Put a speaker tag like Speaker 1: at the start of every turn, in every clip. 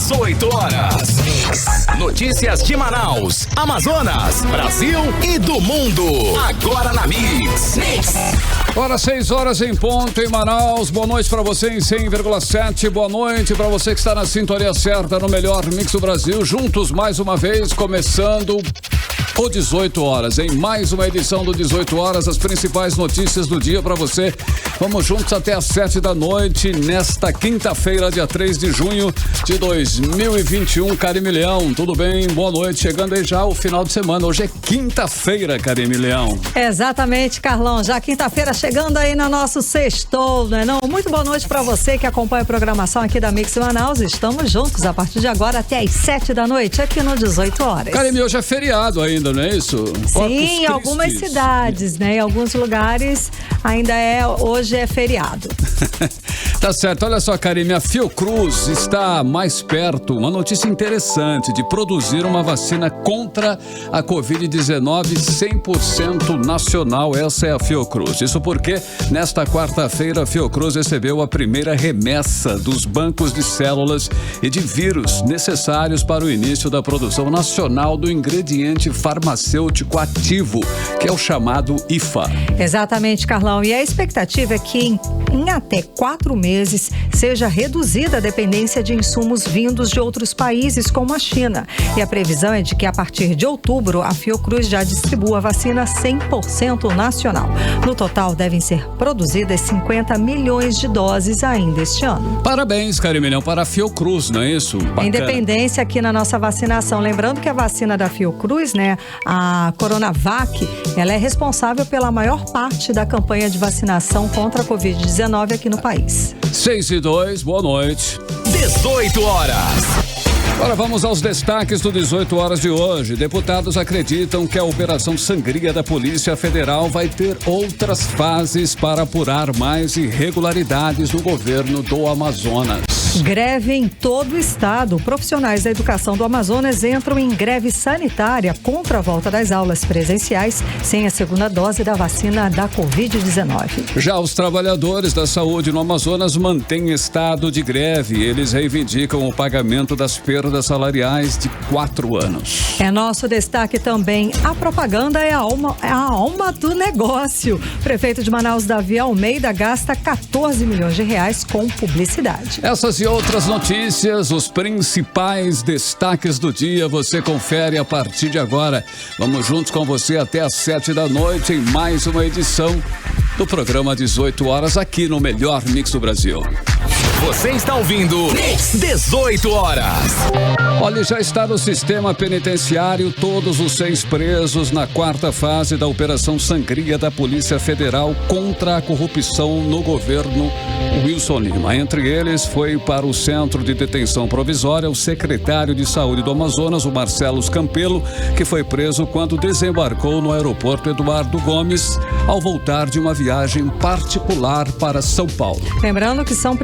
Speaker 1: 18 horas. Notícias de Manaus, Amazonas, Brasil e do mundo. Agora na Mix.
Speaker 2: Ora, 6 horas em ponto em Manaus. Boa noite pra você em 100,7. Boa noite pra você que está na sintonia certa no melhor Mix do Brasil. Juntos mais uma vez, começando o 18 horas, em mais uma edição do 18 horas, as principais notícias do dia pra você. Vamos juntos até às 7 da noite, nesta quinta-feira, dia 3 de junho de 2021. Karime Leão, tudo bem? Boa noite. Chegando aí já o final de semana. Hoje é quinta-feira, Karime Leão.
Speaker 3: Exatamente, Carlão. Já quinta-feira chegando aí no nosso sextou, né? Não? Muito boa noite pra você que acompanha a programação aqui da Mix Manaus. Estamos juntos a partir de agora até às 7 da noite, aqui no 18 horas.
Speaker 2: Karime, hoje é feriado ainda, não é isso?
Speaker 3: Sim, em algumas cidades, né? Em alguns lugares ainda hoje é feriado.
Speaker 2: Tá certo, olha só, Karime, a Fiocruz está mais perto, uma notícia interessante, de produzir uma vacina contra a Covid-19 100% nacional. Essa é a Fiocruz. Isso porque nesta quarta-feira a Fiocruz recebeu a primeira remessa dos bancos de células e de vírus necessários para o início da produção nacional do ingrediente farmacêutico ativo, que é o chamado IFA.
Speaker 3: Exatamente, Carlão. E a expectativa é que em até 4 meses seja reduzida a dependência de insumos vindos de outros países, como a China. E a previsão é de que a partir de outubro a Fiocruz já distribua a vacina 100% nacional. No total devem ser produzidas 50 milhões de doses ainda este ano.
Speaker 2: Parabéns, Karime Leão, para a Fiocruz, não é isso? Bacana.
Speaker 3: Independência aqui na nossa vacinação. Lembrando que a vacina da Fiocruz, né, a Coronavac, ela é responsável pela maior parte da campanha de vacinação contra a Covid-19 aqui no país.
Speaker 2: 6:02, boa noite.
Speaker 1: 18 horas.
Speaker 2: Agora vamos aos destaques do 18 horas de hoje. Deputados acreditam que a Operação Sangria da Polícia Federal vai ter outras fases para apurar mais irregularidades no governo do Amazonas.
Speaker 3: Greve em todo o estado. Profissionais da educação do Amazonas entram em greve sanitária contra a volta das aulas presenciais sem a segunda dose da vacina da Covid-19.
Speaker 2: Já os trabalhadores da saúde no Amazonas mantêm estado de greve. Eles reivindicam o pagamento das perdas salariais de 4 anos.
Speaker 3: É nosso destaque também. A propaganda é a alma do negócio. Prefeito de Manaus, Davi Almeida, gasta 14 milhões de reais com publicidade.
Speaker 2: Essas e outras notícias, os principais destaques do dia, você confere a partir de agora. Vamos juntos com você até às 7 da noite em mais uma edição do programa 18 horas aqui no melhor Mix do Brasil.
Speaker 1: Você está ouvindo Mix 18 horas.
Speaker 2: Olha, já está no sistema penitenciário todos os 6 presos na quarta fase da Operação Sangria da Polícia Federal contra a corrupção no governo Wilson Lima. Entre eles foi para o Centro de Detenção Provisória o secretário de Saúde do Amazonas, o Marcelo Campelo, que foi preso quando desembarcou no aeroporto Eduardo Gomes ao voltar de uma viagem particular para São Paulo.
Speaker 3: Lembrando que são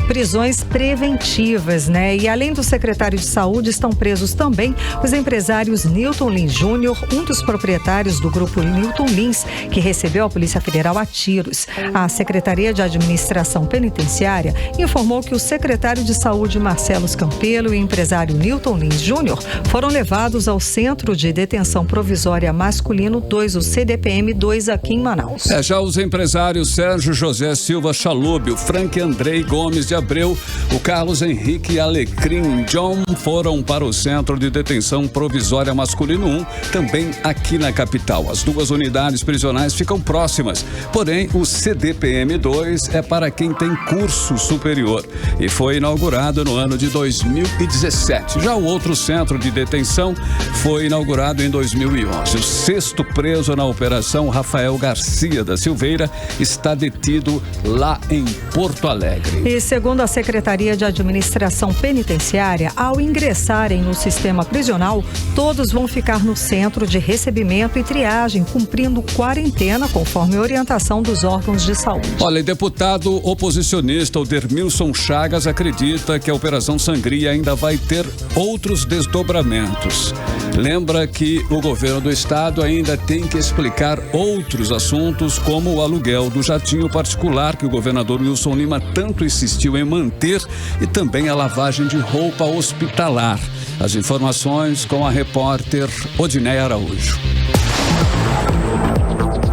Speaker 3: prisões preventivas, né? E além do secretário de Saúde, estão presos também os empresários Newton Lins Júnior, um dos proprietários do grupo Newton Lins, que recebeu a Polícia Federal a tiros. A Secretaria de Administração Penitenciária informou que o secretário de Saúde, Marcelo Campelo, e o empresário Newton Lins Júnior foram levados ao Centro de Detenção Provisória Masculino 2, o CDPM 2, aqui em Manaus.
Speaker 2: Já os empresários Sérgio José Silva Chalub, o Frank Andrei Gomes de Abreu, o Carlos Henrique Alecrim John foram para o Centro de Detenção Provisória Masculino 1, também aqui na capital. As 2 unidades prisionais ficam próximas, porém o CDPM 2 é para quem tem curso superior e foi inaugurado no ano de 2017. Já o outro centro de detenção foi inaugurado em 2011. O 6º preso na operação, Rafael Garcia da Silveira, está detido lá em Porto Alegre.
Speaker 3: E segundo a Secretaria de Administração Penitenciária, ao ingressarem no sistema prisional, todos vão ficar no centro de recebimento e triagem, cumprindo quarentena conforme orientação dos órgãos de saúde.
Speaker 2: Olha, deputado oposicional nutricionista Odermilson Chagas acredita que a Operação Sangria ainda vai ter outros desdobramentos. Lembra que o governo do estado ainda tem que explicar outros assuntos, como o aluguel do jatinho particular que o governador Wilson Lima tanto insistiu em manter e também a lavagem de roupa hospitalar. As informações com a repórter Odineia Araújo.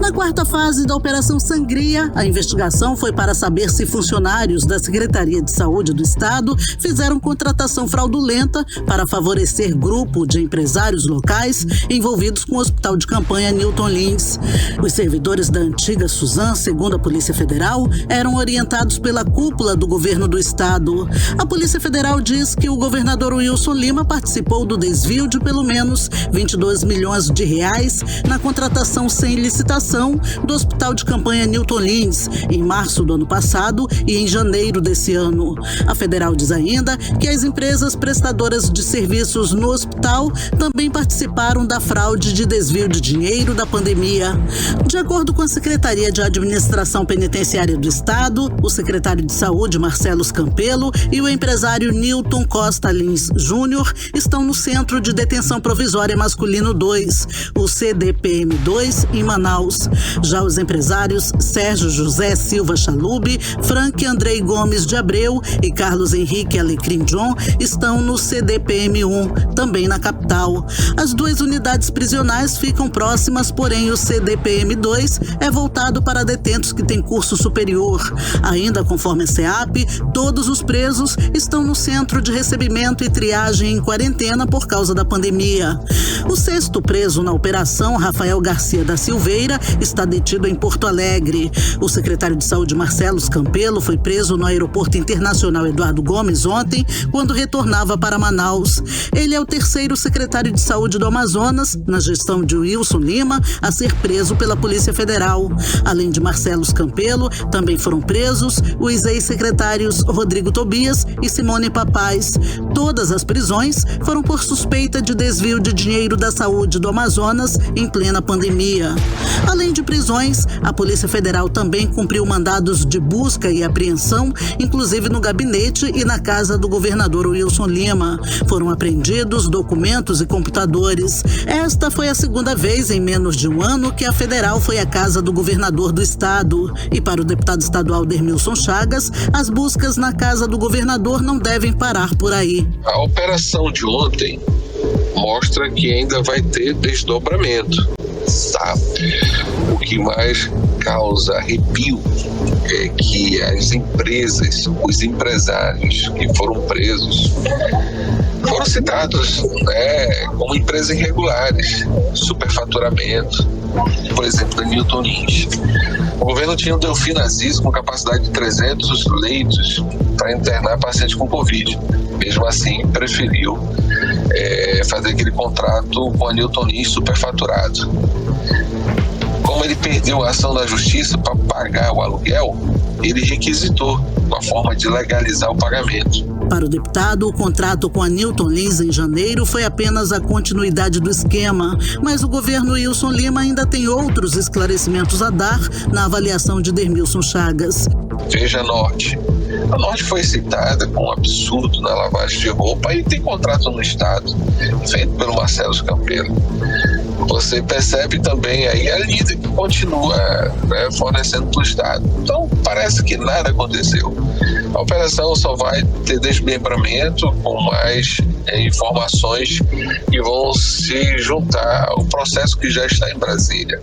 Speaker 4: Na quarta fase da Operação Sangria, a investigação foi para saber se funcionários da Secretaria de Saúde do Estado fizeram contratação fraudulenta para favorecer grupo de empresários locais envolvidos com o Hospital de Campanha Newton Lins. Os servidores da antiga Suzan, segundo a Polícia Federal, eram orientados pela cúpula do governo do Estado. A Polícia Federal diz que o governador Wilson Lima participou do desvio de pelo menos 22 milhões de reais na contratação sem licitação do Hospital de Campanha Newton Lins, em março do ano passado e em janeiro desse ano. A federal diz ainda que as empresas prestadoras de serviços no hospital também participaram da fraude de desvio de dinheiro da pandemia. De acordo com a Secretaria de Administração Penitenciária do Estado, o secretário de Saúde, Marcelo Campelo, e o empresário Newton Costa Lins Júnior estão no Centro de Detenção Provisória Masculino 2, o CDPM2, em Manaus. Já os empresários Sérgio José Silva Chalub, Frank Andrei Gomes de Abreu e Carlos Henrique Alecrim John estão no CDPM1, também na capital. As duas unidades prisionais ficam próximas, porém o CDPM2 é voltado para detentos que têm curso superior. Ainda conforme a SEAP, todos os presos estão no centro de recebimento e triagem em quarentena por causa da pandemia. O sexto preso na operação, Rafael Garcia da Silveira, está detido em Porto Alegre. O secretário de Saúde, Marcelo Campelo, foi preso no Aeroporto Internacional Eduardo Gomes ontem, quando retornava para Manaus. Ele é o terceiro secretário de Saúde do Amazonas, na gestão de Wilson Lima, a ser preso pela Polícia Federal. Além de Marcelo Campelo, também foram presos os ex-secretários Rodrigo Tobias e Simone Papaz. Todas as prisões foram por suspeita de desvio de dinheiro da saúde do Amazonas em plena pandemia. Além de prisões, a Polícia Federal também cumpriu mandados de busca e apreensão, inclusive no gabinete e na casa do governador Wilson Lima. Foram apreendidos documentos e computadores. Esta foi a segunda vez em menos de um ano que a Federal foi à casa do governador do estado. E para o deputado estadual Odermilson Chagas, as buscas na casa do governador não devem parar por aí.
Speaker 5: A operação de ontem mostra que ainda vai ter desdobramento. Tá? O que mais causa arrepio é que as empresas, os empresários que foram presos foram citados como empresas irregulares, superfaturamento, por exemplo, da Newton Lins. O governo tinha o Delfim Aziz com capacidade de 300 leitos para internar pacientes com Covid. Mesmo assim, preferiu fazer aquele contrato com a Newton Lins superfaturado. Como ele perdeu a ação da justiça para pagar o aluguel, ele requisitou uma forma de legalizar o pagamento.
Speaker 4: Para o deputado, o contrato com a Newton Lins em janeiro foi apenas a continuidade do esquema, mas o governo Wilson Lima ainda tem outros esclarecimentos a dar na avaliação de Odermilson Chagas.
Speaker 5: Veja a Norte. A Norte foi citada com um absurdo na lavagem de roupa e tem contrato no estado, feito pelo Marcelo Campelo. Você percebe também aí a líder que continua fornecendo para o estado. Então parece que nada aconteceu. A operação só vai ter desmembramento com mais informações que vão se juntar ao processo que já está em Brasília.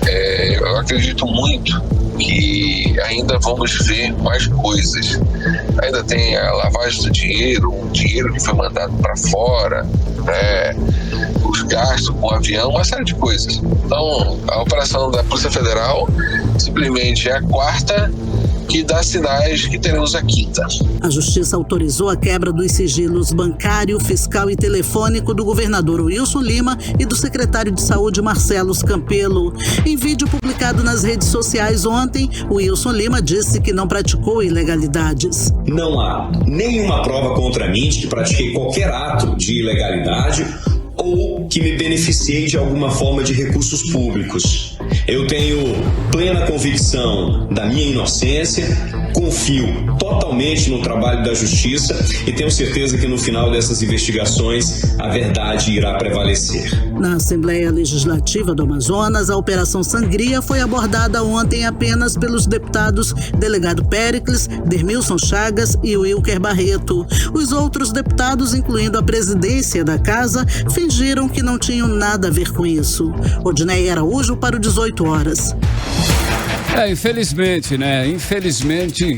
Speaker 5: Eu acredito muito que ainda vamos ver mais coisas. Ainda tem a lavagem do dinheiro, o dinheiro que foi mandado para fora, os gastos com o avião, uma série de coisas. Então, a operação da Polícia Federal simplesmente é a quarta que dá sinais que teremos a quinta.
Speaker 4: A Justiça autorizou a quebra dos sigilos bancário, fiscal e telefônico do governador Wilson Lima e do secretário de Saúde Marcelo Campelo. Em vídeo publicado nas redes sociais ontem, o Wilson Lima disse que não praticou ilegalidades.
Speaker 6: Não há nenhuma prova contra mim de que pratiquei qualquer ato de ilegalidade ou que me beneficiei de alguma forma de recursos públicos. Eu tenho plena convicção da minha inocência confio totalmente no trabalho da Justiça e tenho certeza que no final dessas investigações a verdade irá prevalecer.
Speaker 4: Na Assembleia Legislativa do Amazonas, a Operação Sangria foi abordada ontem apenas pelos deputados Delegado Péricles, Dermilson Chagas e Wilker Barreto. Os outros deputados, incluindo a presidência da casa, fingiram que não tinham nada a ver com isso. Odinei Araújo para o 18 horas.
Speaker 2: Infelizmente, né? Infelizmente,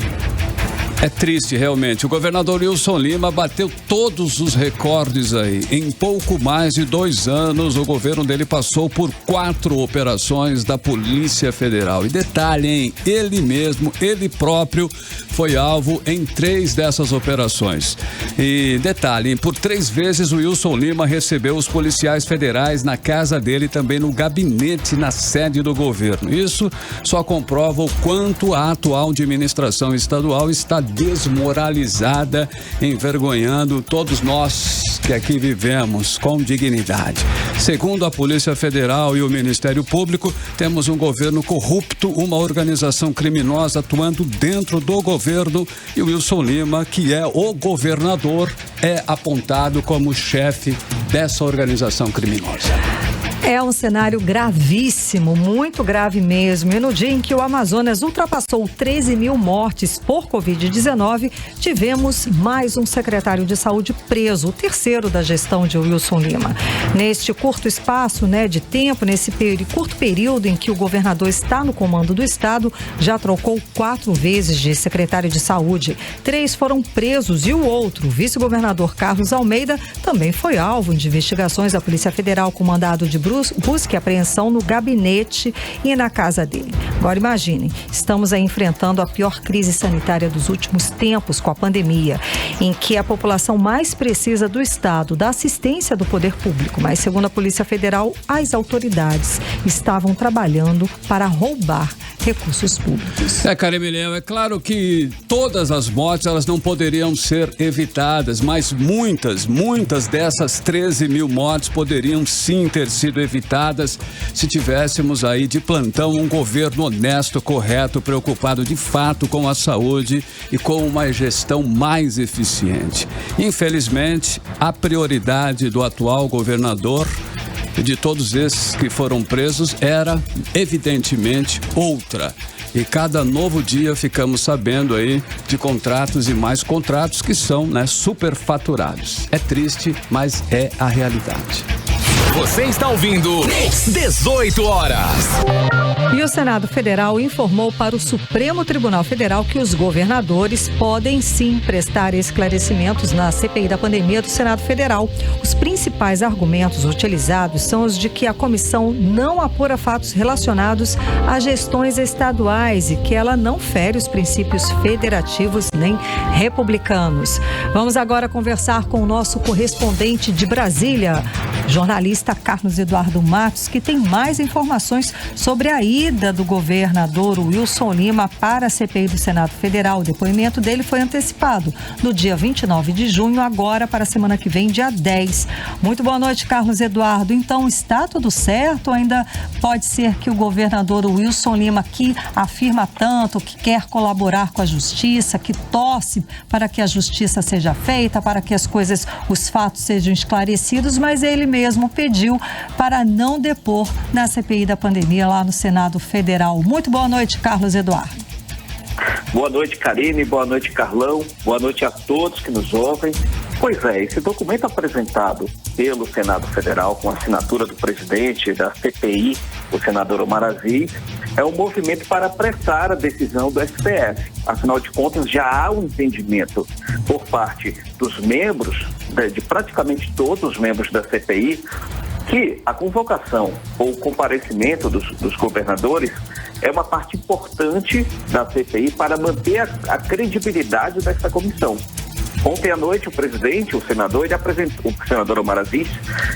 Speaker 2: é triste realmente. O governador Wilson Lima bateu todos os recordes aí. Em pouco mais de 2 anos, o governo dele passou por 4 operações da Polícia Federal. E detalhe, hein? Ele mesmo, ele próprio, foi alvo em 3 dessas operações. E detalhe, por 3 vezes o Wilson Lima recebeu os policiais federais na casa dele e também no gabinete na sede do governo. Isso só comprova o quanto a atual administração estadual está desmoralizada, envergonhando todos nós que aqui vivemos com dignidade. Segundo a Polícia Federal e o Ministério Público, temos um governo corrupto, uma organização criminosa atuando dentro do governo e o Wilson Lima, que é o governador, é apontado como chefe dessa organização criminosa.
Speaker 3: É um cenário gravíssimo, muito grave mesmo. E no dia em que o Amazonas ultrapassou 13 mil mortes por Covid-19, tivemos mais um secretário de saúde preso, o terceiro da gestão de Wilson Lima. Neste curto espaço, de tempo, nesse curto período em que o governador está no comando do estado, já trocou 4 vezes de secretário de saúde. 3 foram presos e o outro, o vice-governador Carlos Almeida, também foi alvo de investigações da Polícia Federal com mandado de busca e apreensão no gabinete e na casa dele. Agora imaginem, estamos aí enfrentando a pior crise sanitária dos últimos tempos com a pandemia, em que a população mais precisa do Estado, da assistência do poder público, mas segundo a Polícia Federal, as autoridades estavam trabalhando para roubar recursos públicos.
Speaker 2: Karime Leão, é claro que todas as mortes elas não poderiam ser evitadas, mas muitas dessas 13 mil mortes poderiam sim ter sido evitadas se tivéssemos aí de plantão um governo honesto, correto, preocupado de fato com a saúde e com uma gestão mais eficiente. Infelizmente, a prioridade do atual governador e de todos esses que foram presos era, evidentemente, outra. E cada novo dia ficamos sabendo aí de contratos e mais contratos que são, superfaturados. É triste, mas é a realidade.
Speaker 1: Você está ouvindo 18 horas.
Speaker 3: E o Senado Federal informou para o Supremo Tribunal Federal que os governadores podem sim prestar esclarecimentos na CPI da pandemia do Senado Federal. Os principais argumentos utilizados são os de que a comissão não apura fatos relacionados a gestões estaduais e que ela não fere os princípios federativos nem republicanos. Vamos agora conversar com o nosso correspondente de Brasília, jornalista Carlos Eduardo Matos, que tem mais informações sobre a ida do governador Wilson Lima para a CPI do Senado Federal. O depoimento dele foi antecipado no dia 29 de junho, agora para a semana que vem, dia 10. Muito boa noite, Carlos Eduardo. Então, está tudo certo? Ainda pode ser que o governador Wilson Lima, que afirma tanto, que quer colaborar com a justiça, que torce para que a justiça seja feita, para que os fatos sejam esclarecidos, mas ele mesmo pediu para não depor na CPI da pandemia lá no Senado Federal. Muito boa noite, Carlos Eduardo.
Speaker 7: Boa noite, Karine. Boa noite, Carlão. Boa noite a todos que nos ouvem. Pois é, esse documento apresentado pelo Senado Federal com a assinatura do presidente da CPI, o senador Omar Aziz, é um movimento para apressar a decisão do STF. Afinal de contas, já há um entendimento por parte dos membros, de praticamente todos os membros da CPI, que a convocação ou o comparecimento dos governadores é uma parte importante da CPI para manter a credibilidade dessa comissão. Ontem à noite, o presidente, o senador Omar Aziz,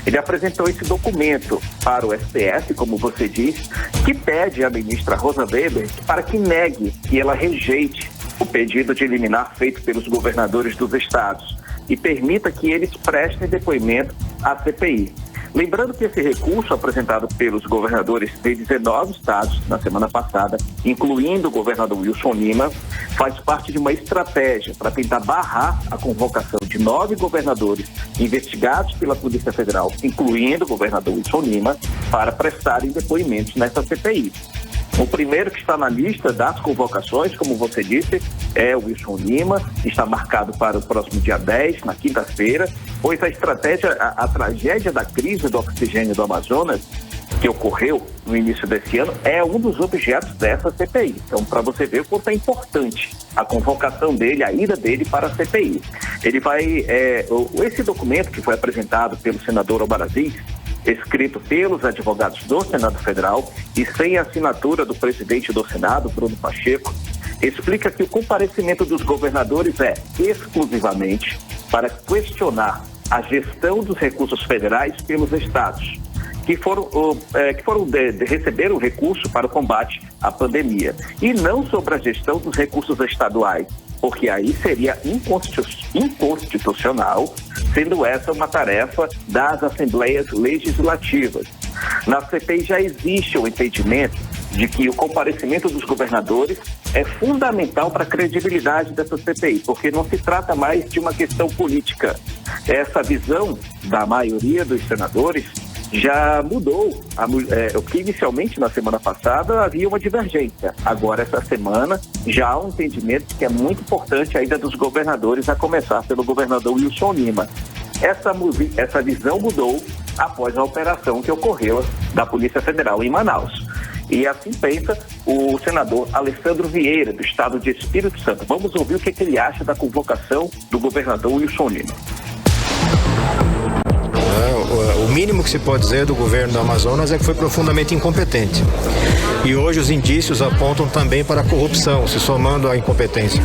Speaker 7: ele apresentou esse documento para o STF, como você disse, que pede à ministra Rosa Weber para que negue, que ela rejeite o pedido de liminar feito pelos governadores dos estados e permita que eles prestem depoimento à CPI. Lembrando que esse recurso apresentado pelos governadores de 19 estados na semana passada, incluindo o governador Wilson Lima, faz parte de uma estratégia para tentar barrar a convocação de 9 governadores investigados pela Polícia Federal, incluindo o governador Wilson Lima, para prestarem depoimentos nessa CPI. O primeiro que está na lista das convocações, como você disse, é o Wilson Lima, está marcado para o próximo dia 10, na quinta-feira, pois a estratégia, a tragédia da crise do oxigênio do Amazonas, que ocorreu no início desse ano, é um dos objetos dessa CPI. Então, para você ver o quanto é importante a convocação dele, a ida dele para a CPI. Ele vai, esse documento que foi apresentado pelo senador Omar Aziz, escrito pelos advogados do Senado Federal e sem assinatura do presidente do Senado, Bruno Pacheco, explica que o comparecimento dos governadores é exclusivamente para questionar a gestão dos recursos federais pelos estados, que receberam recurso para o combate à pandemia, e não sobre a gestão dos recursos estaduais, porque aí seria inconstitucional, sendo essa uma tarefa das assembleias legislativas. Na CPI já existe o entendimento de que o comparecimento dos governadores é fundamental para a credibilidade dessa CPI, porque não se trata mais de uma questão política. Essa visão da maioria dos senadores já mudou, o que inicialmente na semana passada havia uma divergência. Agora, essa semana, já há um entendimento que é muito importante a ida dos governadores, a começar pelo governador Wilson Lima. Essa visão mudou após a operação que ocorreu da Polícia Federal em Manaus. E assim pensa o senador Alessandro Vieira, do estado de Espírito Santo. Vamos ouvir o que ele acha da convocação do governador Wilson Lima.
Speaker 8: O mínimo que se pode dizer do governo do Amazonas é que foi profundamente incompetente. E hoje os indícios apontam também para a corrupção, se somando à incompetência.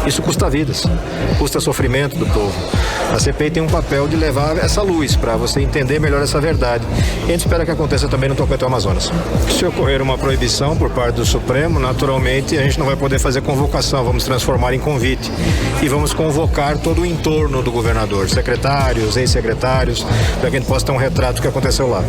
Speaker 8: Isso custa vidas, custa sofrimento do povo. A CPI tem um papel de levar essa luz para você entender melhor essa verdade. E a gente espera que aconteça também no tocante ao Amazonas. Se ocorrer uma proibição por parte do Supremo, naturalmente a gente não vai poder fazer convocação, vamos transformar em convite. E vamos convocar todo o entorno do governador, secretários, ex-secretários, para que a gente possa ter um retrato do que aconteceu lá.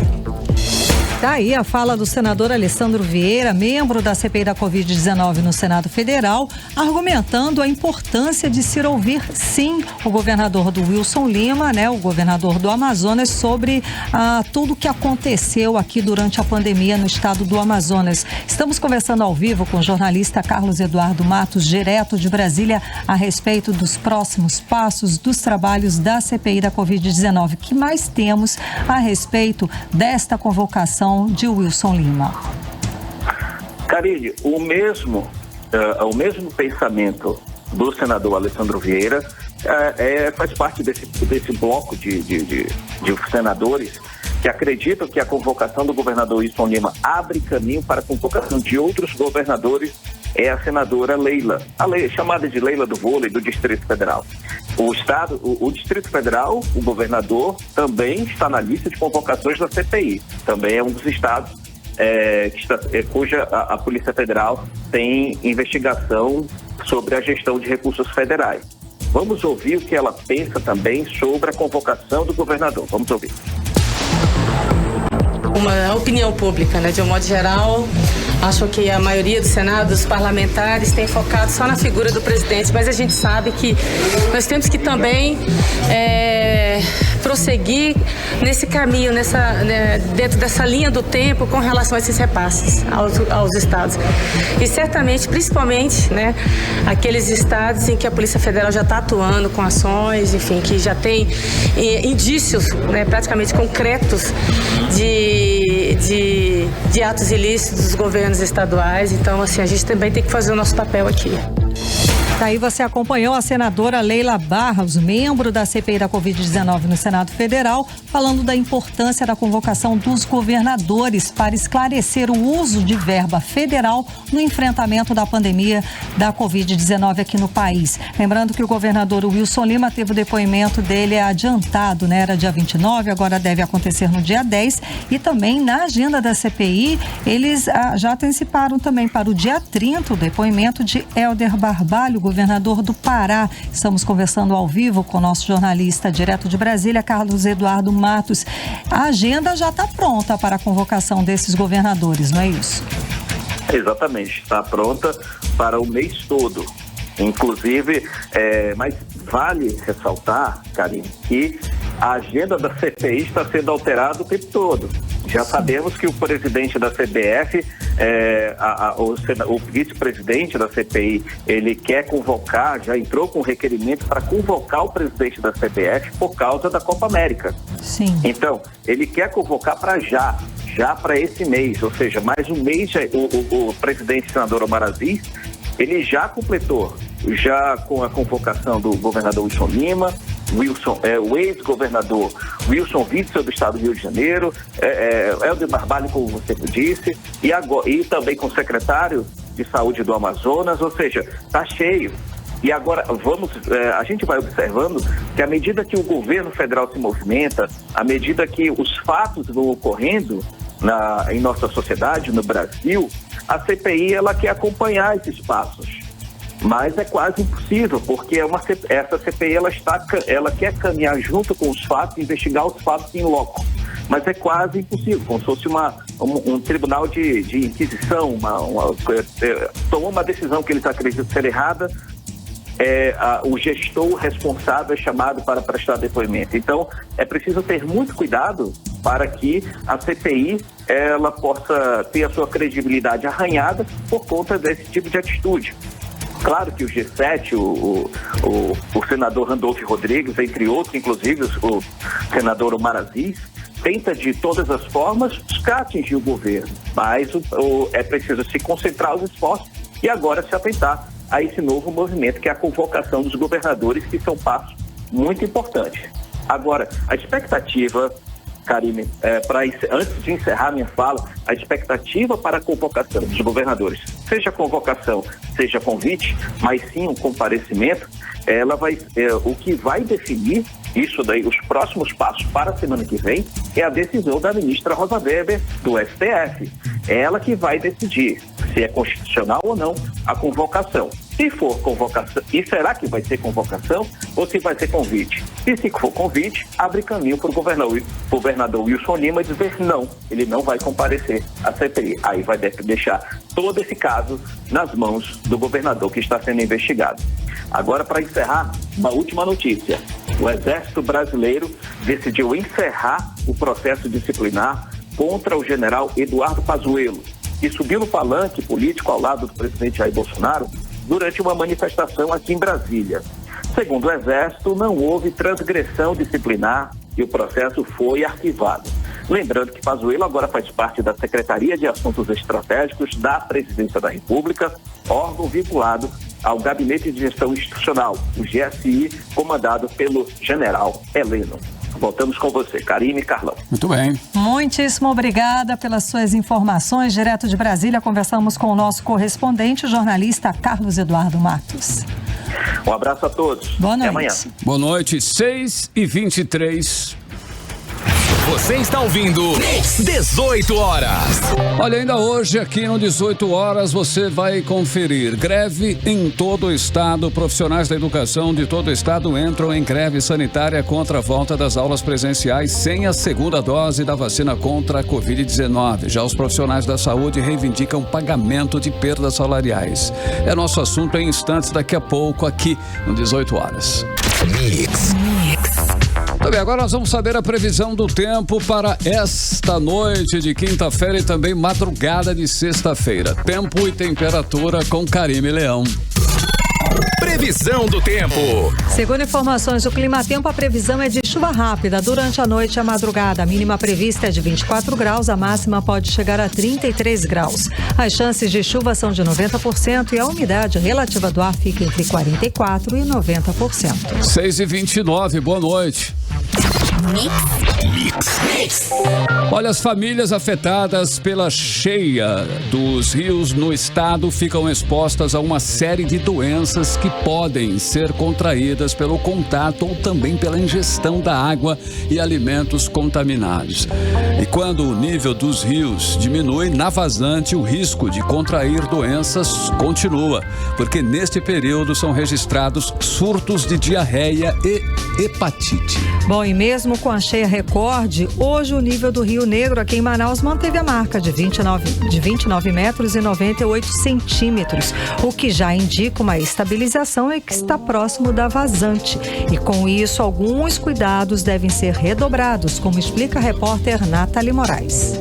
Speaker 3: Daí a fala do senador Alessandro Vieira, membro da CPI da Covid-19 no Senado Federal, argumentando a importância de se ouvir, sim, o governador do Wilson Lima, o governador do Amazonas, sobre tudo o que aconteceu aqui durante a pandemia no estado do Amazonas. Estamos conversando ao vivo com o jornalista Carlos Eduardo Matos, direto de Brasília, a respeito dos próximos passos dos trabalhos da CPI da Covid-19. O que mais temos a respeito desta convocação de Wilson Lima?
Speaker 7: Karine, o mesmo pensamento do senador Alessandro Vieira faz parte desse bloco de senadores que acreditam que a convocação do governador Wilson Lima abre caminho para a convocação de outros governadores. É a senadora Leila, chamada de Leila do Vôlei, do Distrito Federal. O Distrito Federal, o governador, também está na lista de convocações da CPI. Também é um dos estados cuja a Polícia Federal tem investigação sobre a gestão de recursos federais. Vamos ouvir o que ela pensa também sobre a convocação do governador. Vamos ouvir.
Speaker 9: Uma opinião pública, de um modo geral, acho que a maioria do Senado, dos parlamentares, tem focado só na figura do presidente, mas a gente sabe que nós temos que também prosseguir nesse caminho, dentro dessa linha do tempo com relação a esses repasses aos estados. E certamente, principalmente, aqueles estados em que a Polícia Federal já está atuando com ações, enfim, que já tem indícios praticamente concretos de atos ilícitos dos governos estaduais. Então, assim, a gente também tem que fazer o nosso papel aqui.
Speaker 3: Daí você acompanhou a senadora Leila Barros, membro da CPI da Covid-19 no Senado Federal, falando da importância da convocação dos governadores para esclarecer o uso de verba federal no enfrentamento da pandemia da Covid-19 aqui no país. Lembrando que o governador Wilson Lima teve o depoimento dele adiantado, era dia 29, agora deve acontecer no dia 10. E também na agenda da CPI, eles já anteciparam também para o dia 30 o depoimento de Helder Barbalho, governador do Pará. Estamos conversando ao vivo com o nosso jornalista direto de Brasília, Carlos Eduardo Matos. A agenda já está pronta para a convocação desses governadores, não é isso?
Speaker 7: Exatamente, está pronta para o mês todo. Inclusive, mas vale ressaltar, Karine, que a agenda da CPI está sendo alterada o tempo todo. Já sabemos que o presidente da CBF, o vice-presidente da CPI, ele quer convocar, já entrou com requerimento para convocar o presidente da CBF por causa da Copa América.
Speaker 3: Sim.
Speaker 7: Então, ele quer convocar para já para esse mês, ou seja, mais um mês. O presidente senador Omar Aziz, ele já completou, já com a convocação do governador Wilson Lima, o ex-governador Wilson Witzel do estado do Rio de Janeiro, Helder Barbalho, como você disse, e também com o secretário de saúde do Amazonas, ou seja, está cheio. E agora a gente vai observando que à medida que o governo federal se movimenta, à medida que os fatos vão ocorrendo em nossa sociedade, no Brasil, a CPI ela quer acompanhar esses passos. Mas é quase impossível, porque essa CPI ela quer caminhar junto com os fatos, investigar os fatos em loco. Mas é quase impossível, como se fosse um tribunal de inquisição, tomou uma decisão que eles acreditam ser errada, o gestor responsável é chamado para prestar depoimento. Então, é preciso ter muito cuidado para que a CPI ela possa ter a sua credibilidade arranhada por conta desse tipo de atitude. Claro que o G7, o senador Randolph Rodrigues, entre outros, inclusive o senador Omar Aziz, tenta de todas as formas buscar atingir o governo, mas é preciso se concentrar os esforços e agora se atentar a esse novo movimento que é a convocação dos governadores, que são passos muito importantes. Agora, a expectativa, Karine, antes de encerrar minha fala, a expectativa para a convocação dos governadores, seja convocação, seja convite, mas sim um comparecimento, o que vai definir isso daí, os próximos passos para a semana que vem, é a decisão da ministra Rosa Weber do STF. Ela que vai decidir se é constitucional ou não a convocação. Se for convocação, e será que vai ser convocação ou se vai ser convite? E se for convite, abre caminho para o governador Wilson Lima dizer não, ele não vai comparecer à CPI. Aí vai deixar todo esse caso nas mãos do governador que está sendo investigado. Agora, para encerrar, uma última notícia. O Exército Brasileiro decidiu encerrar o processo disciplinar contra o general Eduardo Pazuello, que subiu no palanque político ao lado do presidente Jair Bolsonaro durante uma manifestação aqui em Brasília. Segundo o Exército, não houve transgressão disciplinar e o processo foi arquivado. Lembrando que Pazuello agora faz parte da Secretaria de Assuntos Estratégicos da Presidência da República, órgão vinculado ao Gabinete de Gestão Institucional, o GSI, comandado pelo general Heleno. Voltamos com você, Karine e Carlão.
Speaker 2: Muito bem.
Speaker 3: Muitíssimo obrigada pelas suas informações. Direto de Brasília, conversamos com o nosso correspondente, o jornalista Carlos Eduardo Matos.
Speaker 7: Um abraço a todos.
Speaker 3: Boa noite.
Speaker 7: Até amanhã.
Speaker 2: Boa noite, 6h23.
Speaker 1: Você está ouvindo 18 horas.
Speaker 2: Olha, ainda hoje aqui no 18 horas você vai conferir. Greve em todo o estado. Profissionais da educação de todo o estado entram em greve sanitária contra a volta das aulas presenciais sem a segunda dose da vacina contra a Covid-19. Já os profissionais da saúde reivindicam pagamento de perdas salariais. É nosso assunto em instantes daqui a pouco aqui no 18 horas.
Speaker 1: Mix.
Speaker 2: Bem, agora nós vamos saber a previsão do tempo para esta noite de quinta-feira e também madrugada de sexta-feira. Tempo e temperatura com Karime Leão.
Speaker 1: Previsão do tempo.
Speaker 3: Segundo informações do Climatempo, a previsão é de chuva rápida durante a noite e a madrugada. A mínima prevista é de 24 graus, a máxima pode chegar a 33 graus. As chances de chuva são de 90% e a umidade relativa do ar fica entre 44% e 90%.
Speaker 2: 6h29, boa noite.
Speaker 1: Mix.
Speaker 2: Olha, as famílias afetadas pela cheia dos rios no estado ficam expostas a uma série de doenças que podem ser contraídas pelo contato ou também pela ingestão da água e alimentos contaminados. E quando o nível dos rios diminui, na vazante, o risco de contrair doenças continua, porque neste período são registrados surtos de diarreia e hepatite.
Speaker 3: Bom, e mesmo com a cheia recorde, hoje o nível do Rio Negro aqui em Manaus manteve a marca de 29 metros e 98 centímetros, o que já indica uma estabilização e que está próximo da vazante. E com isso, alguns cuidados devem ser redobrados, como explica a repórter Nathalie Moraes.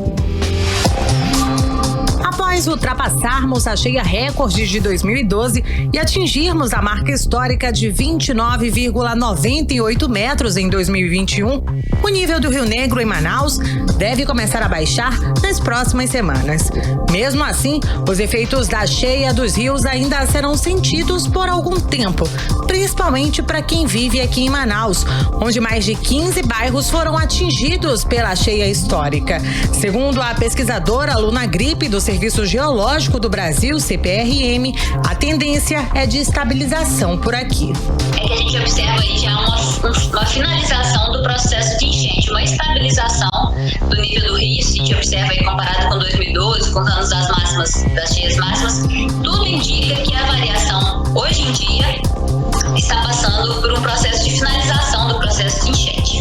Speaker 10: Após ultrapassarmos a cheia recorde de 2012 e atingirmos a marca histórica de 29,98 metros em 2021, o nível do Rio Negro em Manaus deve começar a baixar nas próximas semanas. Mesmo assim, os efeitos da cheia dos rios ainda serão sentidos por algum tempo, principalmente para quem vive aqui em Manaus, onde mais de 15 bairros foram atingidos pela cheia histórica. Segundo a pesquisadora Luna Gripe do Serviço Geológico do Brasil, CPRM, a tendência é de estabilização por aqui.
Speaker 11: É que a gente observa aí já uma finalização do processo de enchente, uma estabilização do nível do rio. Se a gente observa aí comparado com 2012, com os anos das cheias máximas, tudo indica que a variação hoje em dia está passando por um processo de finalização do processo de enchente.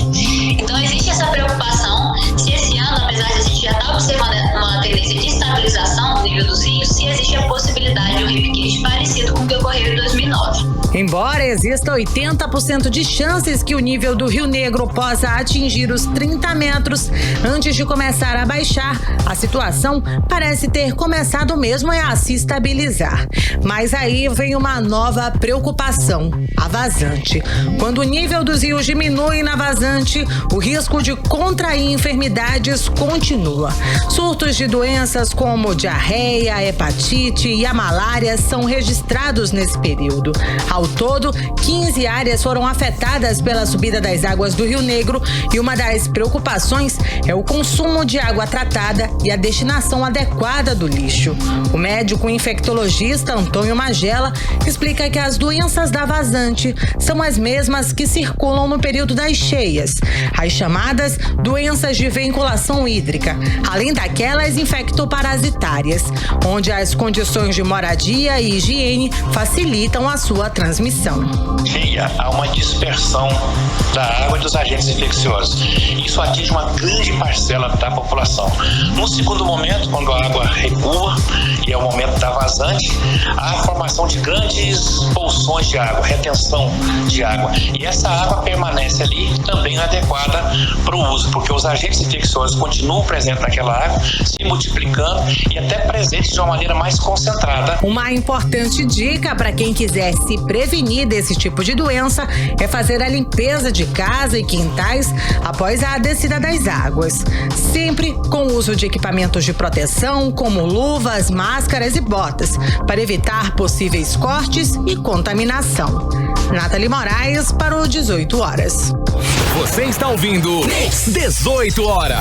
Speaker 11: Então existe essa preocupação se esse ano, apesar de a gente já estar observando uma tendência de estabilização do nível dos rios, se existe a possibilidade de um repiquete parecido com o que ocorreu em 2009.
Speaker 10: Embora exista 80% de chances que o nível do Rio Negro possa atingir os 30 metros antes de começar a baixar, a situação parece ter começado mesmo a se estabilizar. Mas aí vem uma nova preocupação, a vazante. Quando o nível dos rios diminui na vazante, o risco de contrair enfermidades continua. Surtos de doenças como diarreia, hepatite e a malária são registrados nesse período. Ao todo, 15 áreas foram afetadas pela subida das águas do Rio Negro e uma das preocupações é o consumo de água tratada e a destinação adequada do lixo. O médico infectologista Antônio Magela explica que as doenças da vazante são as mesmas que circulam no período das cheias, as chamadas doenças de veiculação hídrica, além daquelas infectoparasitárias, onde as condições de moradia e higiene facilitam a sua transmissão.
Speaker 12: Cheia, há uma dispersão da água e dos agentes infecciosos. Isso atinge uma grande parcela da população. No segundo momento, quando a água recua, e é o momento da vazante, há a formação de grandes bolsões de água, retenção de água. E essa água permanece ali também adequada para o uso, porque os agentes infecciosos continuam presentes naquela água, se multiplicando e até presentes de uma maneira mais concentrada.
Speaker 10: Uma importante dica para quem quiser se prevenir desse tipo de doença é fazer a limpeza de casa e quintais após a descida das águas. Sempre com o uso de equipamentos de proteção, como luvas, máscaras e botas, para evitar possíveis cortes e contaminação. Nathalie Moraes para o 18 horas.
Speaker 1: Você está ouvindo 18 horas.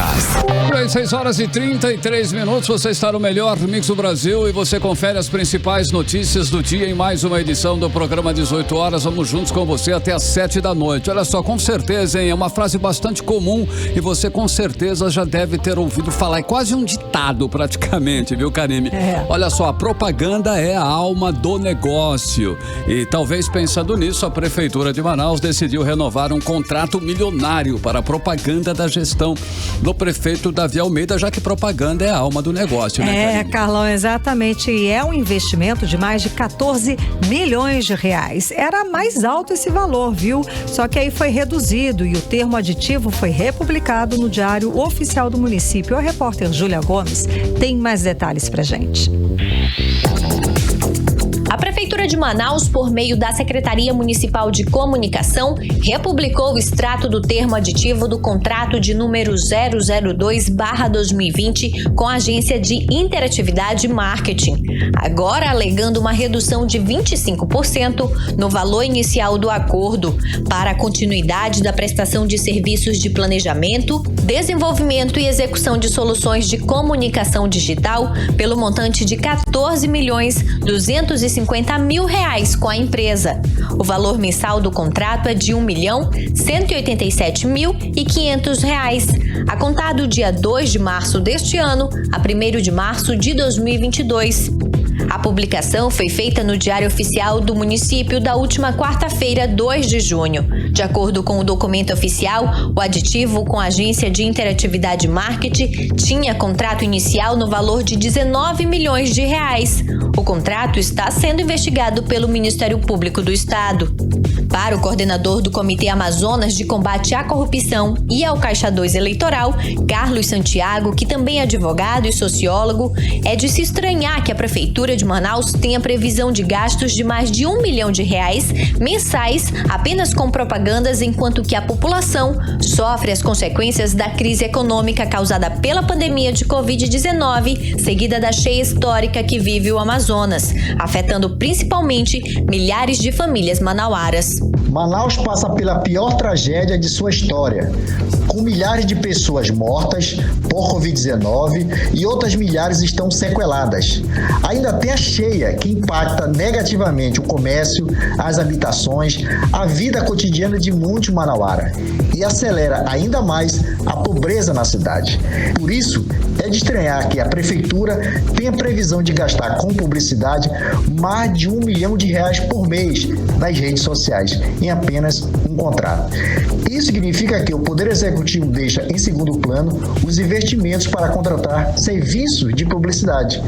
Speaker 2: 6 horas e 33 minutos, você está no melhor Mix do Brasil e você confere as principais notícias do dia em mais uma edição do programa 18 horas. Vamos juntos com você até às 7 da noite. Olha só, com certeza, hein? É uma frase bastante comum e você com certeza já deve ter ouvido falar. É quase um ditado praticamente, viu, Karime? Olha só, a propaganda é a alma do negócio. E talvez pensando nisso, a Prefeitura de Manaus decidiu renovar um contrato milionário para a propaganda da gestão do prefeito Davi Almeida, já que propaganda é a alma do negócio, né, Karine?
Speaker 3: Carlão, exatamente. E é um investimento de mais de 14 milhões de reais. Era mais alto esse valor, viu? Só que aí foi reduzido e o termo aditivo foi republicado no Diário Oficial do Município. A repórter Júlia Gomes tem mais detalhes pra gente.
Speaker 13: A Prefeitura de Manaus, por meio da Secretaria Municipal de Comunicação, republicou o extrato do termo aditivo do contrato de número 002/2020 com a Agência de Interatividade e Marketing, agora alegando uma redução de 25% no valor inicial do acordo para a continuidade da prestação de serviços de planejamento, desenvolvimento e execução de soluções de comunicação digital pelo montante de R$14.250.000 com a empresa. O valor mensal do contrato é de R$1.187.500, a contar do dia 2 de março deste ano a 1º de março de 2022. A publicação foi feita no Diário Oficial do município da última quarta-feira, 2 de junho. De acordo com o documento oficial, o aditivo com a Agência de Interatividade e Marketing tinha contrato inicial no valor de R$19 milhões. O contrato está sendo investigado pelo Ministério Público do Estado. Para o coordenador do Comitê Amazonas de Combate à Corrupção e ao Caixa 2 Eleitoral, Carlos Santiago, que também é advogado e sociólogo, é de se estranhar que a Prefeitura de Manaus tenha previsão de gastos de mais de R$1 milhão mensais apenas com propagandas, enquanto que a população sofre as consequências da crise econômica causada pela pandemia de Covid-19, seguida da cheia histórica que vive o Amazonas, afetando principalmente milhares de famílias manauaras.
Speaker 14: Manaus passa pela pior tragédia de sua história, com milhares de pessoas mortas por Covid-19 e outras milhares estão sequeladas. Ainda tem a cheia, que impacta negativamente o comércio, as habitações, a vida cotidiana de muitos manauara e acelera ainda mais a pobreza na cidade. Por isso, é de estranhar que a Prefeitura tenha previsão de gastar com publicidade mais de R$1 milhão por mês nas redes sociais, em apenas um contrato. Isso significa que o Poder Executivo deixa em segundo plano os investimentos para contratar serviços de publicidade,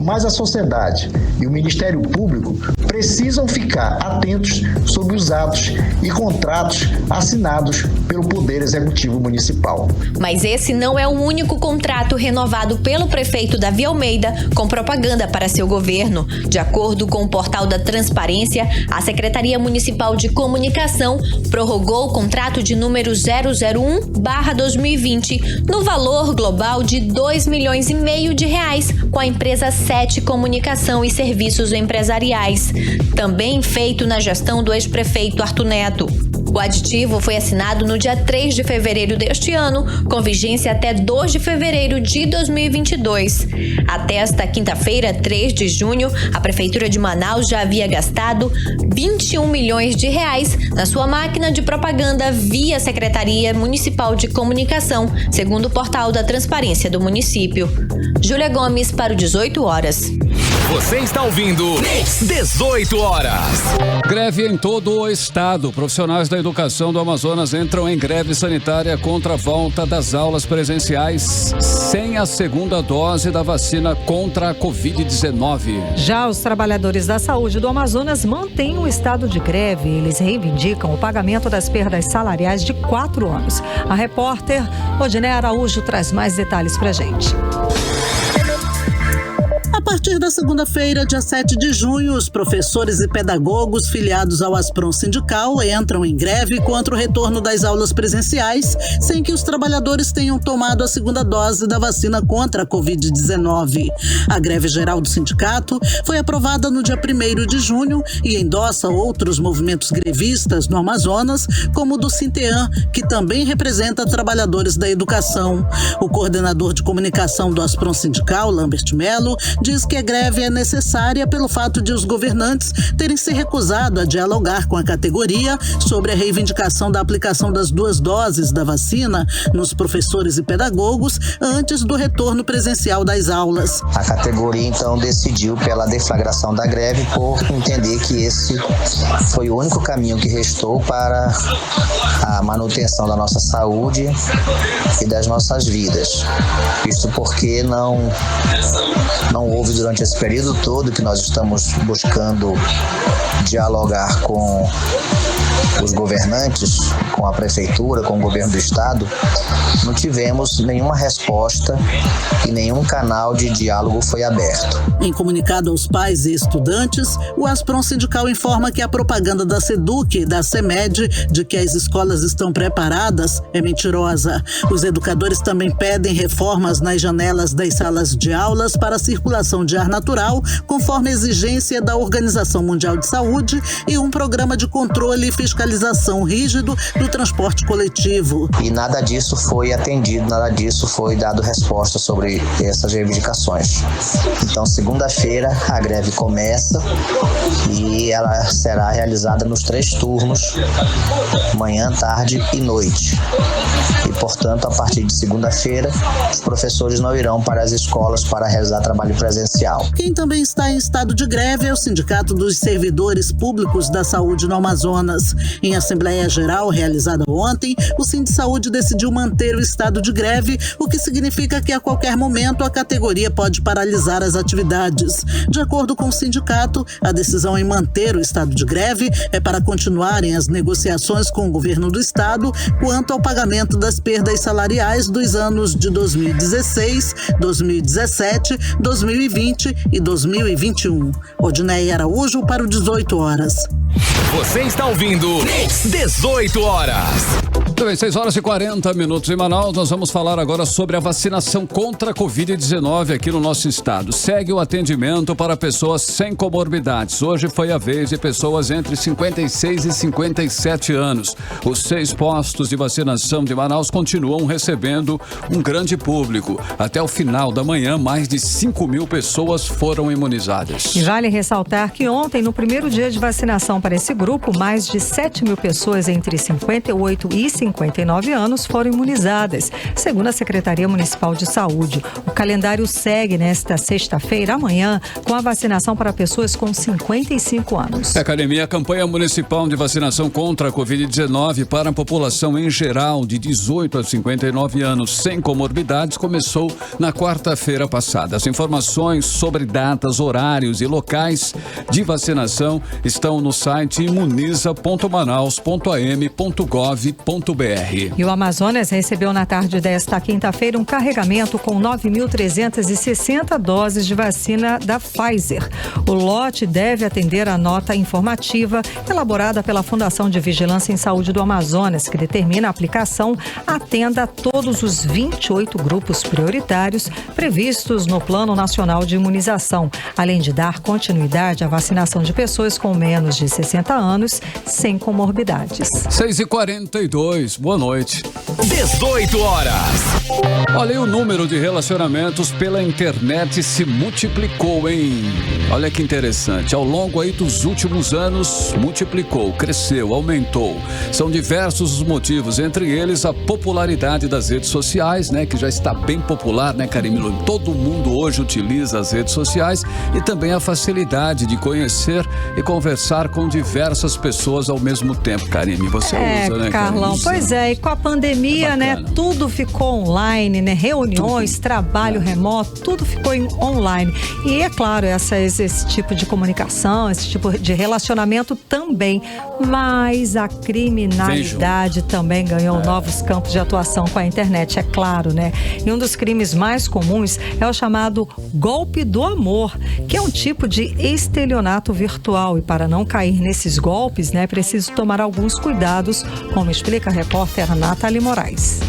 Speaker 14: mas a sociedade e o Ministério Público precisam ficar atentos sobre os atos e contratos assinados pelo Poder Executivo Municipal.
Speaker 13: Mas esse não é o único contrato renovado pelo prefeito Davi Almeida com propaganda para seu governo. De acordo com o portal da Transparência, a Secretaria Municipal de Comunicação prorrogou o contrato de número 001/2020 no valor global de R$2,5 milhões com a empresa Sete Comunicação e Serviços Empresariais, também feito na gestão do ex-prefeito Arthur Neto. O aditivo foi assinado no dia 3 de fevereiro deste ano, com vigência até 2 de fevereiro de 2022. Até esta quinta-feira, 3 de junho, a Prefeitura de Manaus já havia gastado R$21 milhões na sua máquina de propaganda via Secretaria Municipal de Comunicação, segundo o portal da Transparência do município. Júlia Gomes para o 18 horas.
Speaker 1: Você está ouvindo 18 horas.
Speaker 2: Greve em todo o estado. Profissionais da educação do Amazonas entram em greve sanitária contra a volta das aulas presenciais sem a segunda dose da vacina contra a Covid-19.
Speaker 3: Já os trabalhadores da saúde do Amazonas mantêm o estado de greve. Eles reivindicam o pagamento das perdas salariais de 4 anos. A repórter Odiné Araújo traz mais detalhes pra gente.
Speaker 4: A partir da segunda-feira, dia 7 de junho, os professores e pedagogos filiados ao Asprom Sindical entram em greve contra o retorno das aulas presenciais, sem que os trabalhadores tenham tomado a segunda dose da vacina contra a Covid-19. A greve geral do sindicato foi aprovada no dia 1º de junho e endossa outros movimentos grevistas no Amazonas, como o do Sintean, que também representa trabalhadores da educação. O coordenador de comunicação do Asprom Sindical, Lambert Melo, diz que a greve é necessária pelo fato de os governantes terem se recusado a dialogar com a categoria sobre a reivindicação da aplicação das 2 doses da vacina nos professores e pedagogos antes do retorno presencial das aulas.
Speaker 15: A categoria, então, decidiu pela deflagração da greve por entender que esse foi o único caminho que restou para a manutenção da nossa saúde e das nossas vidas. Isso porque não houve houve durante esse período todo que nós estamos buscando dialogar com os governantes, com a prefeitura, com o governo do estado, não tivemos nenhuma resposta e nenhum canal de diálogo foi aberto.
Speaker 4: Em comunicado aos pais e estudantes, o Asprom Sindical informa que a propaganda da SEDUC e da CEMED de que as escolas estão preparadas é mentirosa. Os educadores também pedem reformas nas janelas das salas de aulas para a circulação de ar natural, conforme a exigência da Organização Mundial de Saúde, e um programa de controle e fiscalização rígido do transporte coletivo.
Speaker 15: E nada disso foi atendido, nada disso foi dado resposta sobre essas reivindicações. Então, segunda-feira, a greve começa e ela será realizada nos 3 turnos, manhã, tarde e noite. E, portanto, a partir de segunda-feira, os professores não irão para as escolas para realizar trabalho presencial.
Speaker 4: Quem também está em estado de greve é o Sindicato dos Servidores Públicos da Saúde no Amazonas. Em Assembleia Geral realizada ontem, o Sindisaúde decidiu manter o estado de greve, o que significa que a qualquer momento a categoria pode paralisar as atividades. De acordo com o sindicato, a decisão em manter o estado de greve é para continuarem as negociações com o governo do estado quanto ao pagamento das perdas salariais dos anos de 2016, 2017, 2020 e 2021. Odineia Araújo para o 18 horas.
Speaker 1: Você está ouvindo 18 horas.
Speaker 2: 6 horas e 40 minutos em Manaus. Nós vamos falar agora sobre a vacinação contra a Covid-19 aqui no nosso estado. Segue o atendimento para pessoas sem comorbidades. Hoje foi a vez de pessoas entre 56 e 57 anos. Os 6 postos de vacinação de Manaus continuam recebendo um grande público. Até o final da manhã, mais de 5.000 pessoas foram imunizadas.
Speaker 3: E vale ressaltar que ontem, no primeiro dia de vacinação para esse grupo, mais de 7.000 pessoas entre 58 e 59 anos foram imunizadas, segundo a Secretaria Municipal de Saúde. O calendário segue nesta sexta-feira, amanhã, com a vacinação para pessoas com 55 anos.
Speaker 2: A campanha municipal de vacinação contra a Covid-19 para a população em geral de 18 a 59 anos sem comorbidades começou na quarta-feira passada. As informações sobre datas, horários e locais de vacinação estão no site imuniza.manaus.am.gov.br.
Speaker 3: E o Amazonas recebeu na tarde desta quinta-feira um carregamento com 9.360 doses de vacina da Pfizer. O lote deve atender a nota informativa elaborada pela Fundação de Vigilância em Saúde do Amazonas, que determina a aplicação atenda a todos os 28 grupos prioritários previstos no Plano Nacional de Imunização, além de dar continuidade à vacinação de pessoas com menos de 60 anos sem comorbidades.
Speaker 2: 6h42, boa noite.
Speaker 1: 18 horas.
Speaker 2: Olha, e o número de relacionamentos pela internet se multiplicou, hein? Olha que interessante. Ao longo aí dos últimos anos, multiplicou, cresceu, aumentou. São diversos os motivos, entre eles a popularidade das redes sociais, né? Que já está bem popular, né, Karime? Todo mundo hoje utiliza as redes sociais e também a facilidade de conhecer e conversar com diversas pessoas ao mesmo tempo, Karime. Você usa, né,
Speaker 3: Carlão? Pois é, e com a pandemia, né, tudo ficou online, né? Reuniões, trabalho remoto, tudo ficou online. E é claro, esse tipo de comunicação, esse tipo de relacionamento também. Mas a criminalidade também ganhou novos campos de atuação com a internet, é claro, né? E um dos crimes mais comuns é o chamado golpe do amor, que é um tipo de estelionato virtual. E para não cair nesses golpes, né, é preciso tomar alguns cuidados, como explica a repórter Nathalie Moraes.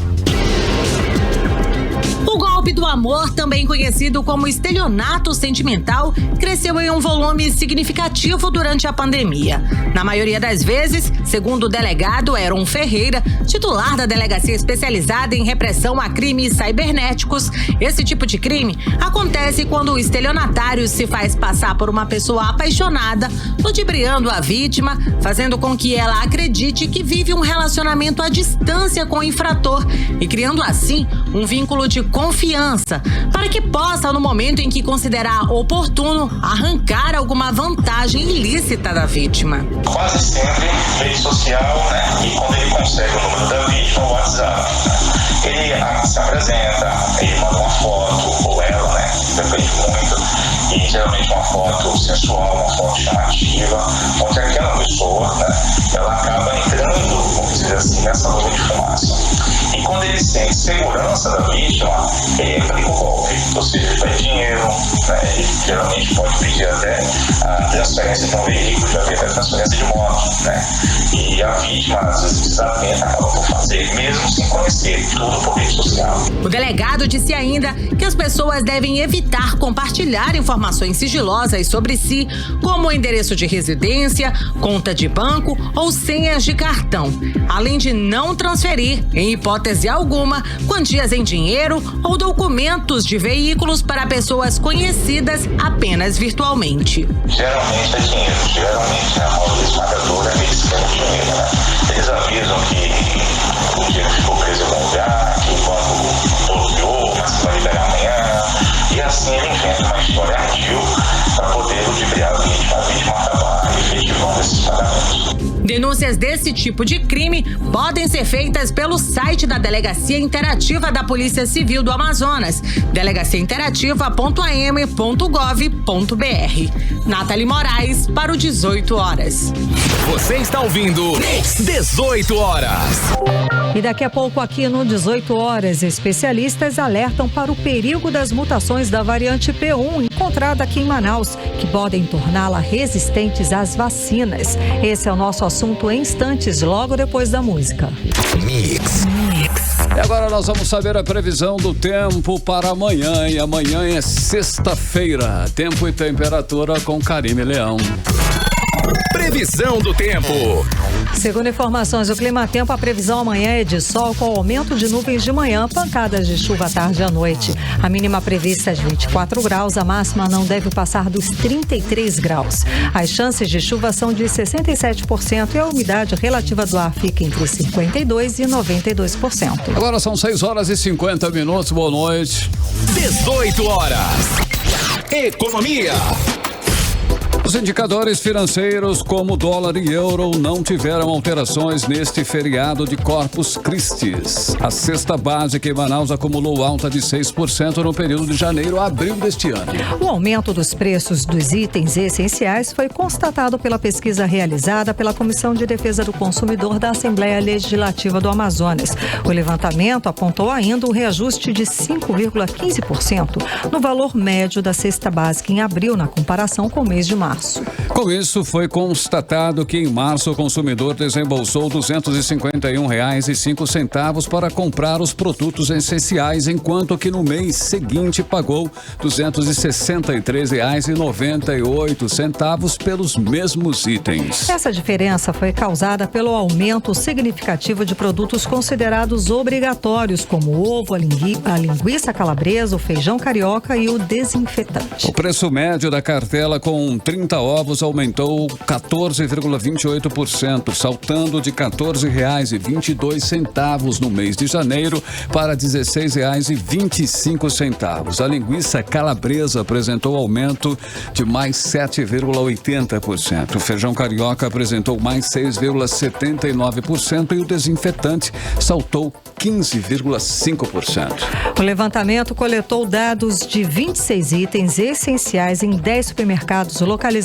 Speaker 10: O golpe do amor, também conhecido como estelionato sentimental, cresceu em um volume significativo durante a pandemia. Na maioria das vezes, segundo o delegado Heron Ferreira, titular da Delegacia Especializada em Repressão a Crimes Cibernéticos, esse tipo de crime acontece quando o estelionatário se faz passar por uma pessoa apaixonada, ludibriando a vítima, fazendo com que ela acredite que vive um relacionamento à distância com o infrator e criando assim um vínculo de confiança, para que possa, no momento em que considerar oportuno, arrancar alguma vantagem ilícita da vítima.
Speaker 12: Quase sempre rede social, né? E quando ele consegue o número da vítima, o WhatsApp, ele se apresenta, ele manda uma foto, ou ela, né? Depende muito. e geralmente uma foto sensual, uma foto chamativa, onde aquela pessoa, né, ela acaba entrando, vamos dizer assim, nessa nuvem de fumaça. E quando ele sente segurança da vítima, ele aplica o golpe, ou seja, ele pede dinheiro, né, ele geralmente pode pedir até a transferência de um veículo, já vem até transferência de moto, né, e a vítima, às vezes desatenta, acaba por fazer, mesmo sem conhecer, tudo por rede social.
Speaker 10: O delegado disse ainda que as pessoas devem evitar compartilhar informações sigilosas sobre si, como endereço de residência, conta de banco ou senhas de cartão, além de não transferir, em hipótese alguma, quantias em dinheiro ou documentos de veículos para pessoas conhecidas apenas virtualmente.
Speaker 12: Geralmente é dinheiro, geralmente a maioria esmagadora eles querem dinheiro, né? Eles avisam que o dinheiro ficou preso em algum lugar, que o banco bloqueou, mas que vai liberar amanhã, e assim ele inventa uma história ardil para poder ludibriar a vítima acabar efetivando esses pagamentos.
Speaker 10: Denúncias desse tipo de crime podem ser feitas pelo site da Delegacia Interativa da Polícia Civil do Amazonas, delegaciainterativa.am.gov.br. Nathalie Moraes, para o 18 horas.
Speaker 1: Você está ouvindo 18 horas.
Speaker 3: E daqui a pouco aqui no 18 horas, especialistas alertam para o perigo das mutações da variante P1 encontrada aqui em Manaus, que podem torná-la resistentes às vacinas. Esse é o nosso assunto em instantes, logo depois da música.
Speaker 1: Mix.
Speaker 2: E agora nós vamos saber a previsão do tempo para amanhã. E amanhã é sexta-feira. Tempo e temperatura com Karime Leão.
Speaker 1: Previsão do tempo.
Speaker 3: Segundo informações do Climatempo, a previsão amanhã é de sol com aumento de nuvens de manhã, pancadas de chuva à tarde e à noite. A mínima prevista é de 24 graus, a máxima não deve passar dos 33 graus. As chances de chuva são de 67% e a umidade relativa do ar fica entre 52% e 92%.
Speaker 2: Agora são 6 horas e 50 minutos. Boa noite.
Speaker 1: 18 horas. Economia.
Speaker 2: Os indicadores financeiros como dólar e euro não tiveram alterações neste feriado de Corpus Christi. A cesta básica em Manaus acumulou alta de 6% no período de janeiro a abril deste ano.
Speaker 3: O aumento dos preços dos itens essenciais foi constatado pela pesquisa realizada pela Comissão de Defesa do Consumidor da Assembleia Legislativa do Amazonas. O levantamento apontou ainda um reajuste de 5,15% no valor médio da cesta básica em abril, na comparação com o mês de março.
Speaker 2: Com isso, foi constatado que em março o consumidor desembolsou R$ 251,05 para comprar os produtos essenciais, enquanto que no mês seguinte pagou R$ 263,98 pelos mesmos itens.
Speaker 3: Essa diferença foi causada pelo aumento significativo de produtos considerados obrigatórios, como o ovo, a linguiça calabresa, o feijão carioca e o desinfetante.
Speaker 2: O preço médio da cartela com 30 ovos aumentou 14,28%, saltando de R$ 14,22 no mês de janeiro para R$ 16,25. A linguiça calabresa apresentou aumento de mais 7,80%. O feijão carioca apresentou mais 6,79% e o desinfetante saltou 15,5%.
Speaker 3: O levantamento coletou dados de 26 itens essenciais em 10 supermercados localizados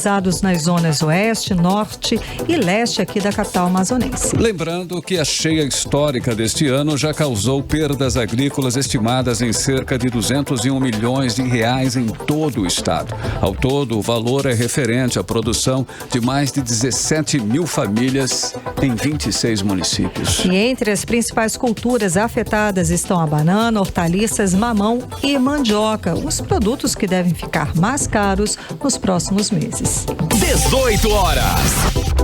Speaker 3: nas zonas oeste, norte e leste aqui da capital amazonense.
Speaker 2: Lembrando que a cheia histórica deste ano já causou perdas agrícolas estimadas em cerca de R$201 milhões em todo o estado. Ao todo, o valor é referente à produção de mais de 17 mil famílias em 26 municípios.
Speaker 3: E entre as principais culturas afetadas estão a banana, hortaliças, mamão e mandioca, os produtos que devem ficar mais caros nos próximos meses.
Speaker 1: 18 horas.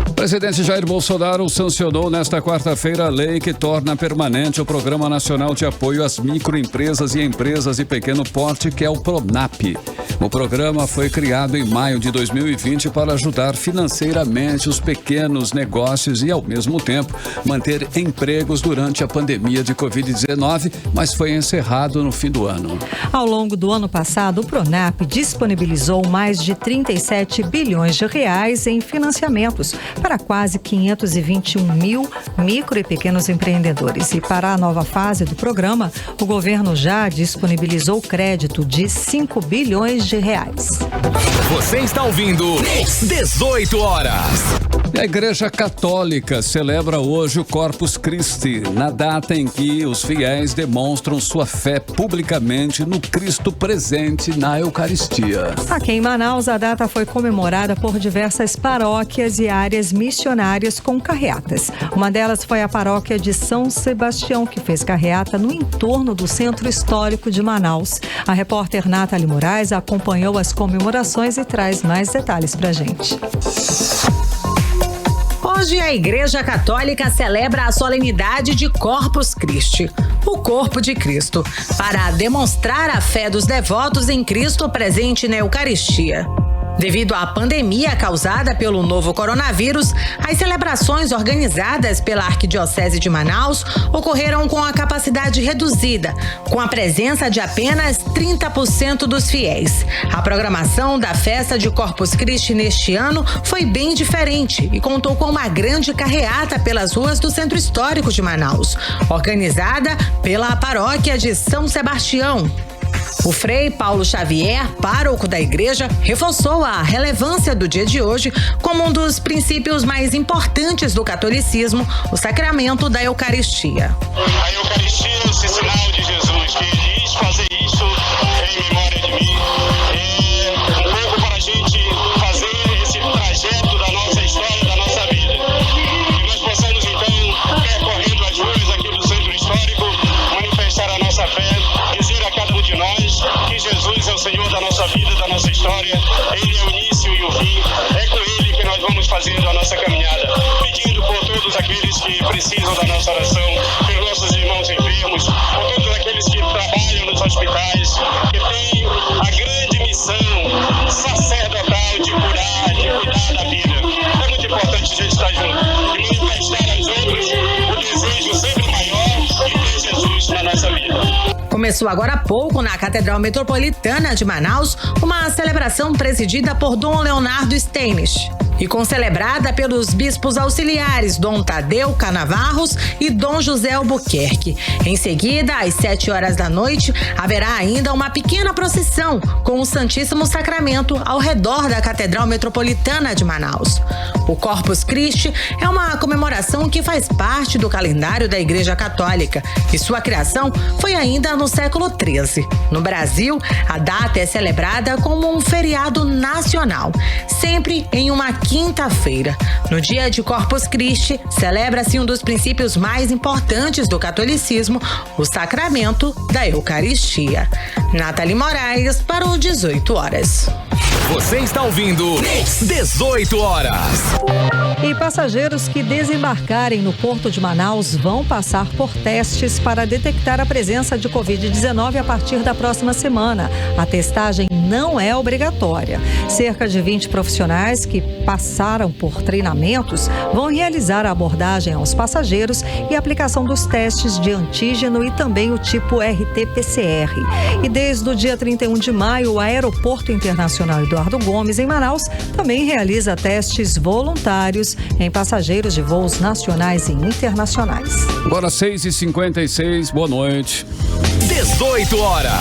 Speaker 2: O presidente Jair Bolsonaro sancionou nesta quarta-feira a lei que torna permanente o Programa Nacional de Apoio às Microempresas e Empresas de Pequeno Porte, que é o PRONAP. O programa foi criado em maio de 2020 para ajudar financeiramente os pequenos negócios e, ao mesmo tempo, manter empregos durante a pandemia de Covid-19, mas foi encerrado no fim do ano.
Speaker 3: Ao longo do ano passado, o PRONAP disponibilizou mais de 37 bilhões de reais em financiamentos para quase 521 mil micro e pequenos empreendedores. E para a nova fase do programa, o governo já disponibilizou crédito de 5 bilhões de reais.
Speaker 1: Você está ouvindo 18 horas.
Speaker 2: A Igreja Católica celebra hoje o Corpus Christi, na data em que os fiéis demonstram sua fé publicamente no Cristo presente na Eucaristia.
Speaker 3: Aqui em Manaus, a data foi comemorada por diversas paróquias e áreas missionárias com carreatas. Uma delas foi a paróquia de São Sebastião, que fez carreata no entorno do Centro Histórico de Manaus. A repórter Nathalie Moraes acompanhou as comemorações e traz mais detalhes pra gente.
Speaker 10: Hoje a Igreja Católica celebra a solenidade de Corpus Christi, o corpo de Cristo, para demonstrar a fé dos devotos em Cristo presente na Eucaristia. Devido à pandemia causada pelo novo coronavírus, as celebrações organizadas pela Arquidiocese de Manaus ocorreram com a capacidade reduzida, com a presença de apenas 30% dos fiéis. A programação da festa de Corpus Christi neste ano foi bem diferente e contou com uma grande carreata pelas ruas do Centro Histórico de Manaus, organizada pela paróquia de São Sebastião. O frei Paulo Xavier, pároco da igreja, reforçou a relevância do dia de hoje como um dos princípios mais importantes do catolicismo, o sacramento da Eucaristia.
Speaker 16: A Eucaristia é esse sinal de Jesus, que ele diz fazer isso em memória de mim. É um pouco para a gente fazer esse trajeto da nossa história, da nossa vida. E nós possamos então, percorrendo as ruas aqui do Centro Histórico, manifestar a nossa fé, dizer a cada um de nós que Jesus é o Senhor da nossa vida, da nossa história. Ele é o início e o fim. É com Ele que nós vamos fazendo a nossa caminhada, pedindo por todos aqueles que precisam da nossa oração, pelos nossos irmãos enfermos, por todos aqueles que trabalham nos hospitais, que têm a grande missão sacerdotal de curar, de cuidar da vida. É muito importante a gente estar junto e manifestar aos outros o desejo sempre maior de ter Jesus na nossa vida.
Speaker 10: Começou agora há pouco, na Catedral Metropolitana de Manaus, uma celebração presidida por Dom Leonardo Steines e concelebrada pelos bispos auxiliares Dom Tadeu Canavarros e Dom José Albuquerque. Em seguida, às 7 horas da noite, haverá ainda uma pequena procissão com o Santíssimo Sacramento ao redor da Catedral Metropolitana de Manaus. O Corpus Christi é uma comemoração que faz parte do calendário da Igreja Católica e sua criação foi ainda no século XIII. No Brasil, a data é celebrada como um feriado nacional, sempre em uma quinta-feira. No dia de Corpus Christi, celebra-se um dos princípios mais importantes do catolicismo, o sacramento da Eucaristia. Nathalie Moraes para o 18 horas.
Speaker 1: Você está ouvindo 18 horas.
Speaker 3: E passageiros que desembarcarem no Porto de Manaus vão passar por testes para detectar a presença de Covid-19 a partir da próxima semana. A testagem não é obrigatória. Cerca de 20 profissionais que passaram por treinamentos vão realizar a abordagem aos passageiros e a aplicação dos testes de antígeno e também o tipo RT-PCR. E desde o dia 31 de maio, o Aeroporto Internacional Eduardo Gomes, em Manaus, também realiza testes voluntários em passageiros de voos nacionais e internacionais.
Speaker 2: Agora 6h56, boa noite.
Speaker 1: 18 horas.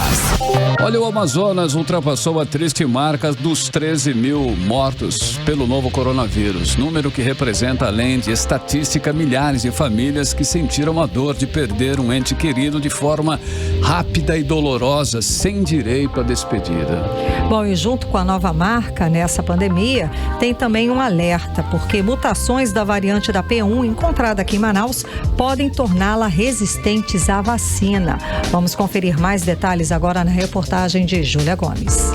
Speaker 2: Olha, o Amazonas ultrapassou a triste marca dos 13 mil mortos pelo novo coronavírus, número que representa, além de estatística, milhares de famílias que sentiram a dor de perder um ente querido de forma rápida e dolorosa, sem direito à despedida.
Speaker 3: Bom, e junto com a nova marca nessa pandemia, tem também um alerta, porque mutações da variante da P1 encontrada aqui em Manaus podem torná-la resistentes à vacina. Vamos conferir mais detalhes agora na reportagem de Júlia Gomes.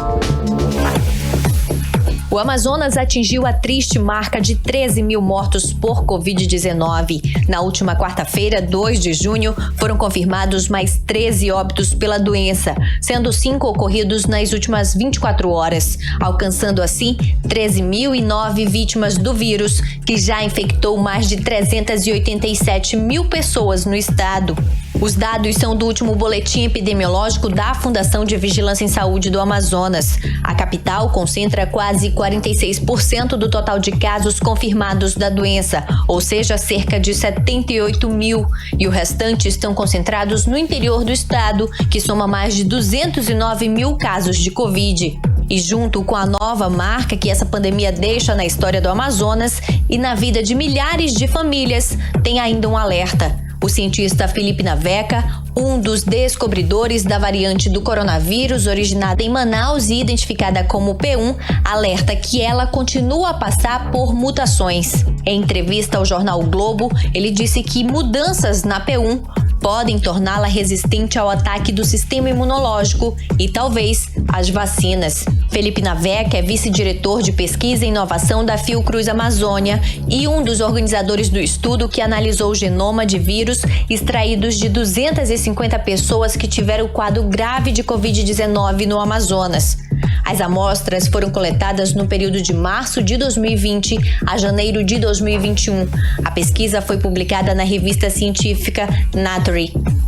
Speaker 13: O Amazonas atingiu a triste marca de 13 mil mortos por Covid-19. Na última quarta-feira, 2 de junho, foram confirmados mais 13 óbitos pela doença, sendo 5 ocorridos nas últimas 24 horas, alcançando assim 13.009 vítimas do vírus, que já infectou mais de 387 mil pessoas no estado. Os dados são do último boletim epidemiológico da Fundação de Vigilância em Saúde do Amazonas. A capital concentra quase 46% do total de casos confirmados da doença, ou seja, cerca de 78 mil. E o restante estão concentrados no interior do estado, que soma mais de 209 mil casos de Covid. E junto com a nova marca que essa pandemia deixa na história do Amazonas e na vida de milhares de famílias, tem ainda um alerta. O cientista Felipe Naveca, um dos descobridores da variante do coronavírus originada em Manaus e identificada como P1, alerta que ela continua a passar por mutações. Em entrevista ao jornal Globo, ele disse que mudanças na P1 podem torná-la resistente ao ataque do sistema imunológico e talvez às vacinas. Felipe Naveca é vice-diretor de pesquisa e inovação da Fiocruz Amazônia e um dos organizadores do estudo que analisou o genoma de vírus extraídos de 250 pessoas que tiveram quadro grave de Covid-19 no Amazonas. As amostras foram coletadas no período de março de 2020 a janeiro de 2021. A pesquisa foi publicada na revista científica Nature.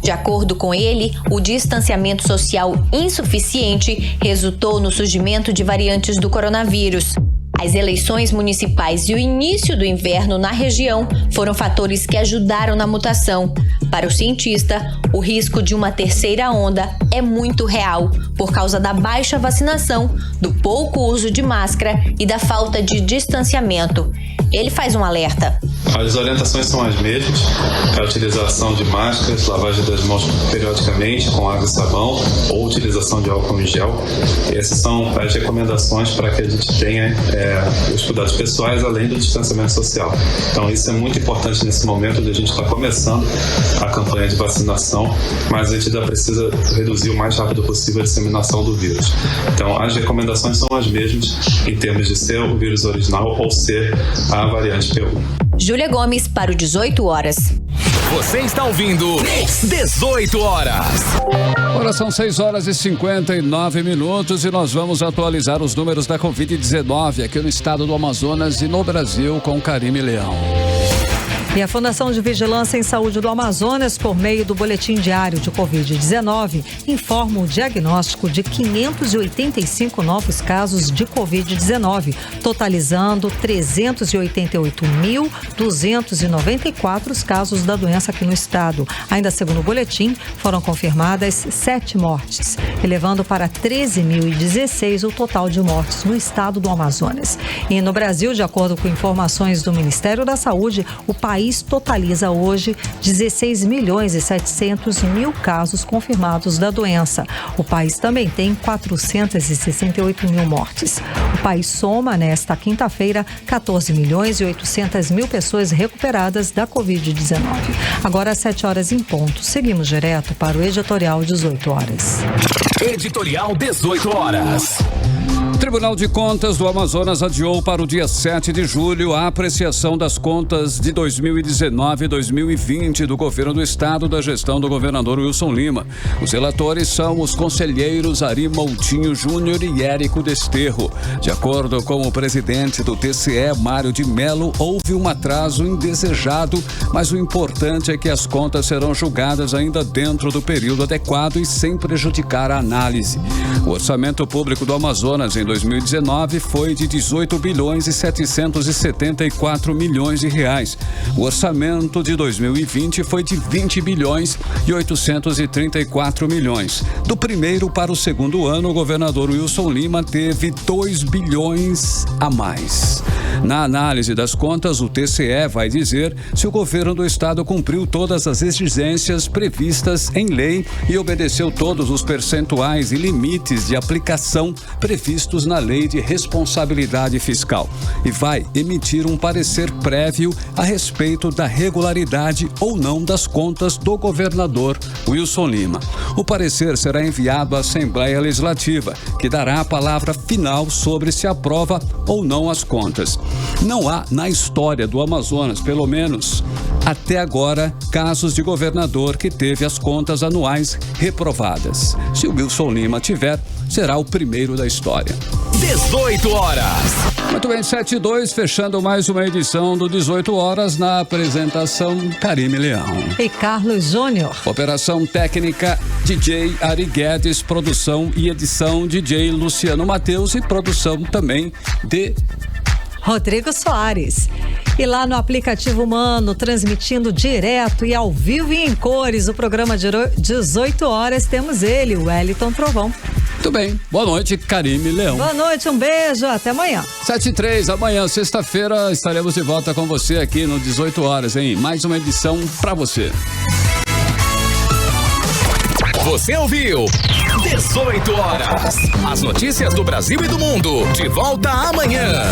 Speaker 13: De acordo com ele, o distanciamento social insuficiente resultou no surgimento de variantes do coronavírus. As eleições municipais e o início do inverno na região foram fatores que ajudaram na mutação. Para o cientista, o risco de uma terceira onda é muito real por causa da baixa vacinação, do pouco uso de máscara e da falta de distanciamento. Ele faz um alerta.
Speaker 17: As orientações são as mesmas, a utilização de máscaras, lavagem das mãos periodicamente com água e sabão ou utilização de álcool em gel. Essas são as recomendações para que a gente tenha os cuidados pessoais além do distanciamento social. Então isso é muito importante nesse momento onde a gente está começando a campanha de vacinação, mas a gente ainda precisa reduzir o mais rápido possível a disseminação do vírus. Então as recomendações são as mesmas em termos de ser o vírus original ou ser a variante P1.
Speaker 13: Júlia Gomes para o 18 horas.
Speaker 1: Você está ouvindo 18 horas.
Speaker 2: Agora são 6 horas e 59 minutos e nós vamos atualizar os números da Covid-19 aqui no estado do Amazonas e no Brasil com Karime Leão.
Speaker 3: E a Fundação de Vigilância em Saúde do Amazonas, por meio do Boletim Diário de Covid-19, informa o diagnóstico de 585 novos casos de Covid-19, totalizando 388.294 casos da doença aqui no estado. Ainda segundo o boletim, foram confirmadas 7 mortes, elevando para 13.016 o total de mortes no estado do Amazonas. E no Brasil, de acordo com informações do Ministério da Saúde, o país totaliza hoje 16.700.000 casos confirmados da doença. O país também tem 468.000 mortes. O país soma, nesta quinta-feira, 14.800.000 pessoas recuperadas da Covid-19. Agora, às 7 horas em ponto. Seguimos direto para o Editorial 18 horas.
Speaker 1: Editorial 18 horas.
Speaker 2: O Tribunal de Contas do Amazonas adiou para o dia 7 de julho a apreciação das contas de 2019 e 2020 do governo do estado da gestão do governador Wilson Lima. Os relatores são os conselheiros Ari Moutinho Júnior e Érico Desterro. De acordo com o presidente do TCE, Mário de Mello, houve um atraso indesejado, mas o importante é que as contas serão julgadas ainda dentro do período adequado e sem prejudicar a análise. O orçamento público do Amazonas em 2019 foi de 18.774 milhões de reais. O orçamento de 2020 foi de 20.834 milhões. Do primeiro para o segundo ano, o governador Wilson Lima teve 2 bilhões a mais. Na análise das contas, o TCE vai dizer se o governo do estado cumpriu todas as exigências previstas em lei e obedeceu todos os percentuais e limites de aplicação previstos na Lei de Responsabilidade Fiscal e vai emitir um parecer prévio a respeito da regularidade ou não das contas do governador Wilson Lima. O parecer será enviado à Assembleia Legislativa, que dará a palavra final sobre se aprova ou não as contas. Não há na história do Amazonas, pelo menos até agora, casos de governador que teve as contas anuais reprovadas. Se o Wilson Lima tiver, será o primeiro da história.
Speaker 1: 18 horas.
Speaker 2: Muito bem, 7:02, fechando mais uma edição do 18 horas na apresentação Karime Leão.
Speaker 3: E Carlos Júnior.
Speaker 2: Operação técnica DJ Ari Guedes, produção e edição DJ Luciano Mateus e produção também de
Speaker 3: Rodrigo Soares. E lá no aplicativo Humano, transmitindo direto e ao vivo e em cores o programa de 18 horas, temos ele, o Wellington Trovão.
Speaker 2: Muito bem, boa noite, Karime Leão.
Speaker 3: Boa noite, um beijo, até amanhã.
Speaker 2: 7:03, amanhã, sexta-feira, estaremos de volta com você aqui no 18 horas, hein? Mais uma edição pra você.
Speaker 1: Você ouviu 18 horas. As notícias do Brasil e do mundo. De volta amanhã.